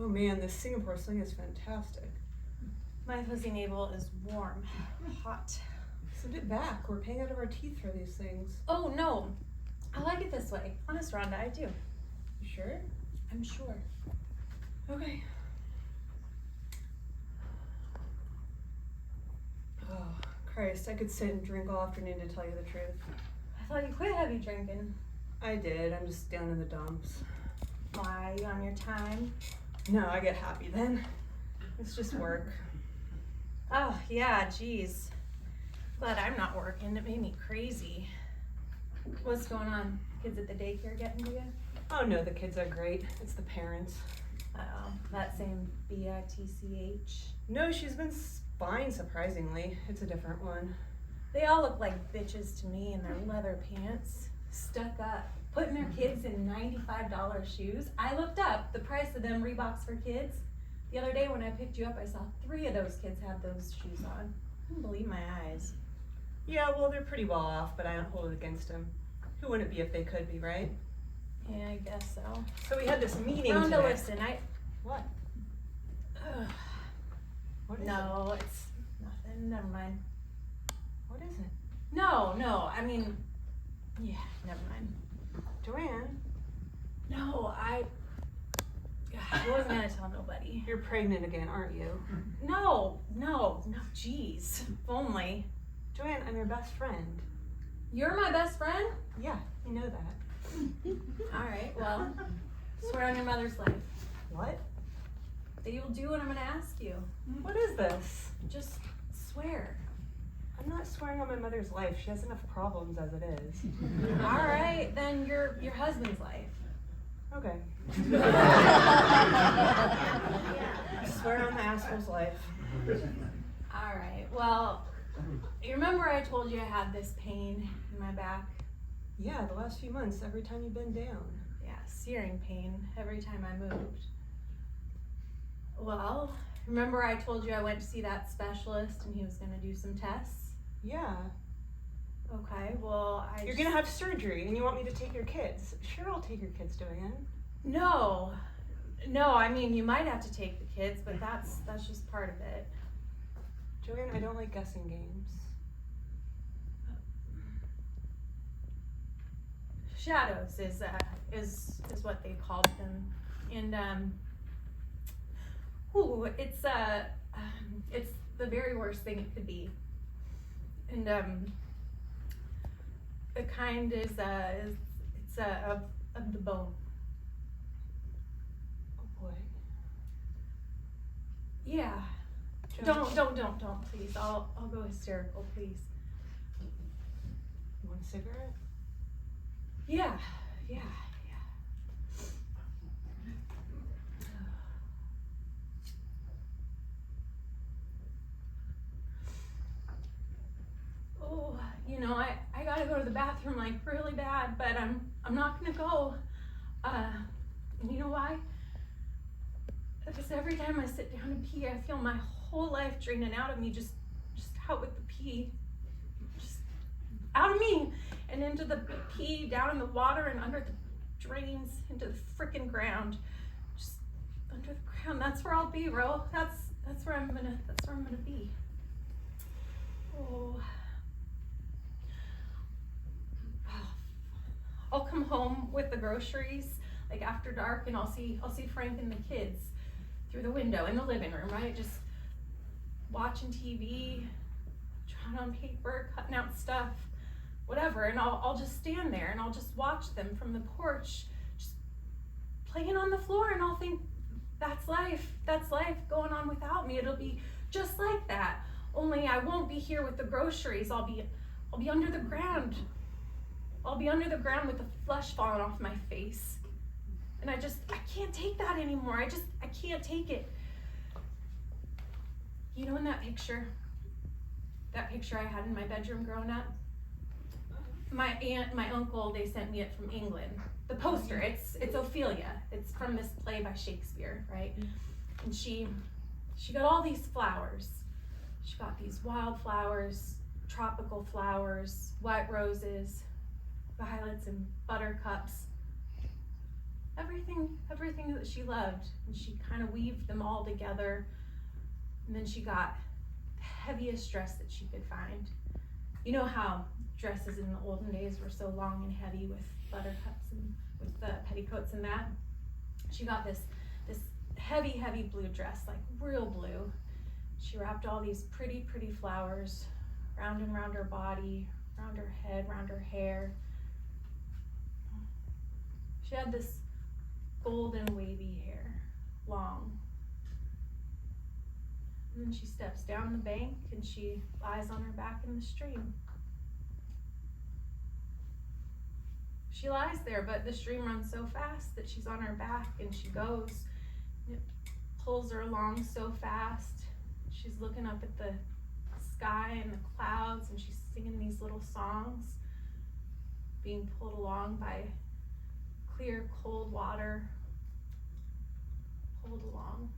Oh man, this Singapore sling is fantastic. My fuzzy navel is warm, hot. Send it back. We're paying out of our teeth for these things. Oh no, I like it this way. Honest, Rhonda, I do. You sure? I'm sure. Okay. Oh, Christ, I could sit and drink all afternoon to tell you the truth. I thought you quit heavy drinking. I did. I'm just down in the dumps. Why, you on your time? No, I get happy then. It's just work. Oh, yeah, geez. Glad I'm not working. It made me crazy. What's going on? Kids at the daycare getting to you? Oh no, the kids are great. It's the parents. Oh, that same B-I-T-C-H. No, she's been fine, surprisingly. It's a different one. They all look like bitches to me in their leather pants. Stuck up. Putting their kids in $95 shoes. I looked up the price of them Reeboks for kids. The other day when I picked you up, I saw 3 of those kids had those shoes on. I couldn't believe my eyes. Yeah, well, they're pretty well off, but I don't hold it against them. Who wouldn't be if they could be, right? Yeah, I guess so. So we had this meeting Rhonda, today. listen, What? What is it? No, it's nothing. Never mind. What is it? No, I mean, yeah, never mind. Joanne, No, I wasn't gonna tell nobody. you're pregnant again, aren't you? No, jeez. If only. Joanne, I'm your best friend. You're my best friend? Yeah, you know that. Alright, well, swear on your mother's life What? that you'll do what I'm gonna ask you. What is this? Just swear. I'm not swearing on my mother's life. She has enough problems as it is. Alright, then your husband's life. Okay. Swear on the asshole's life. Alright, well, you remember I told you I had this pain in my back? Yeah, the last few months, every time you've been down. Yeah, searing pain every time I moved. Well, remember I told you I went to see that specialist and he was gonna do some tests? Yeah. Okay, well, You're gonna have surgery and you want me to take your kids. Sure, I'll take your kids, Joanne. No, I mean, you might have to take the kids, but that's just part of it. Joanne, I don't like guessing games. Shadows is what they called them, and it's the very worst thing it could be, and the kind is of the bone. Oh boy. Yeah. Joanne, Don't, please. I'll go hysterical, please. You want a cigarette? Yeah. Oh, I gotta go to the bathroom like really bad, but I'm not gonna go. And you know why? Because every time I sit down to pee, I feel my whole life draining out of me, just out with the pee. Just out of me and into the pee, down in the water and under the drains, into the frickin' ground. Just under the ground. That's where I'll be, Ro. That's where I'm gonna be. Oh. I'll come home with the groceries like after dark and I'll see Frank and the kids through the window in the living room, right? Just watching TV, drawing on paper, cutting out stuff, whatever, and I'll just stand there and I'll just watch them from the porch, just playing on the floor, and I'll think, that's life going on without me. It'll be just like that. Only I won't be here with the groceries. I'll be under the ground. I'll be under the ground with the flesh falling off my face. And I can't take that anymore. I can't take it. You know, in that picture I had in my bedroom growing up, my aunt, my uncle, they sent me it from England. The poster, it's Ophelia. It's from this play by Shakespeare, right? And she got all these flowers. She got these wild flowers, tropical flowers, white roses, violets and buttercups. everything that she loved, and she kind of weaved them all together. And then she got the heaviest dress that she could find. You know how dresses in the olden days were so long and heavy with buttercups and with the petticoats and that. She got this heavy blue dress, like real blue. She wrapped all these pretty flowers round and round her body, round her head, round her hair. She had this golden wavy hair, long. And then she steps down the bank and she lies on her back in the stream. She lies there, but the stream runs so fast that she's on her back and she goes. And it pulls her along so fast. She's looking up at the sky and the clouds, and she's singing these little songs, being pulled along by clear, cold water, pulled along.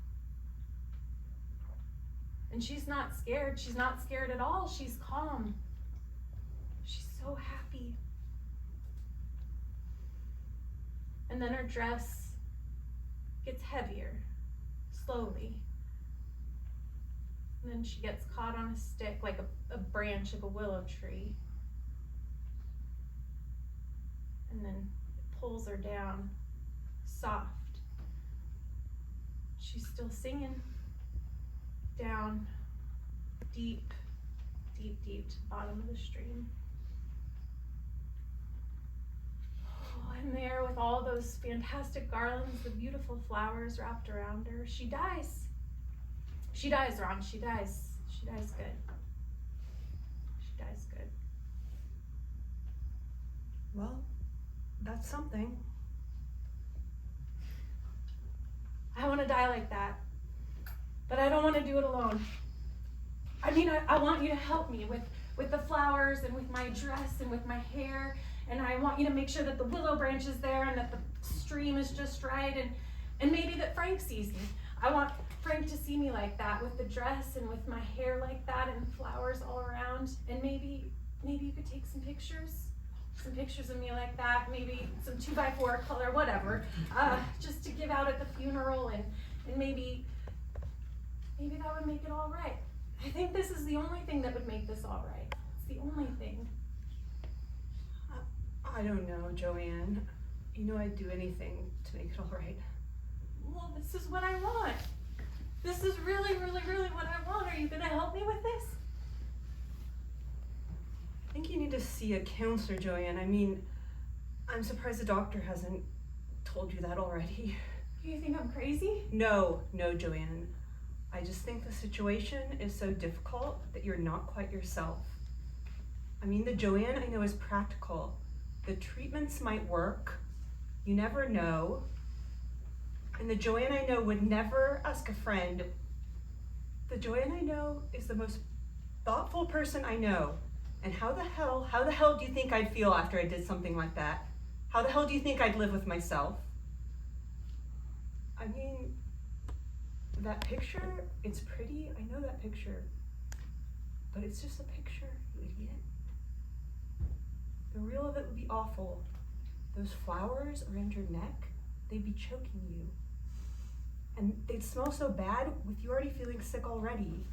And she's not scared. She's not scared at all. She's calm. She's so happy. And then her dress gets heavier, slowly. And then she gets caught on a stick, like a branch of a willow tree. And then it pulls her down, soft. She's still singing. Down, deep to the bottom of the stream. Oh, and there with all those fantastic garlands, the beautiful flowers wrapped around her, she dies. She dies, Ron. She dies. She dies good. She dies good. Well, that's something. I want to die like that. But I don't want to do it alone. I mean, I want you to help me with the flowers and with my dress and with my hair. And I want you to make sure that the willow branch is there and that the stream is just right. And maybe that Frank sees me. I want Frank to see me like that, with the dress and with my hair like that and flowers all around. And maybe you could take some pictures of me like that. Maybe some 2x4 color, whatever. Just to give out at the funeral, and maybe that would make it all right. I think this is the only thing that would make this all right. It's the only thing. I don't know, Joanne. You know I'd do anything to make it all right. Well, this is what I want. This is really what I want. Are you gonna help me with this? I think you need to see a counselor, Joanne. I mean, I'm surprised the doctor hasn't told you that already. You think I'm crazy? No, Joanne. I just think the situation is so difficult that you're not quite yourself. I mean, the Joanne I know is practical. The treatments might work. You never know. And the Joanne I know would never ask a friend. The Joanne I know is the most thoughtful person I know. And how the hell do you think I'd feel after I did something like that? How the hell do you think I'd live with myself? I mean, that picture, it's pretty, I know that picture, but it's just a picture, you idiot. The real of it would be awful. Those flowers around your neck, they'd be choking you. And they'd smell so bad with you already feeling sick already.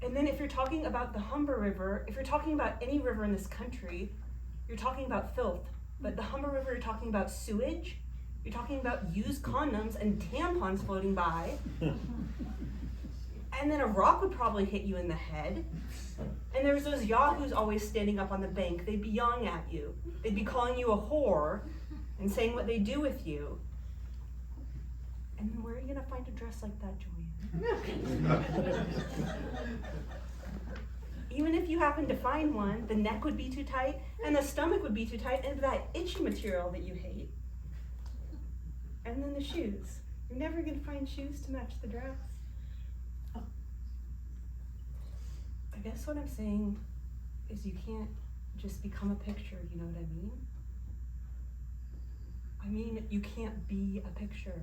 And then if you're talking about the Humber River, if you're talking about any river in this country, you're talking about filth. But the Humber River, you're talking about sewage, you're talking about used condoms and tampons floating by. And then a rock would probably hit you in the head. And there's those yahoos always standing up on the bank. They'd be yelling at you. They'd be calling you a whore and saying what they do with you. And then where are you gonna find a dress like that, Joanne? Even if you happen to find one, the neck would be too tight and the stomach would be too tight and that itchy material that you hate. And then the shoes. You're never gonna find shoes to match the dress. I guess what I'm saying is you can't just become a picture, you know what I mean? I mean, you can't be a picture.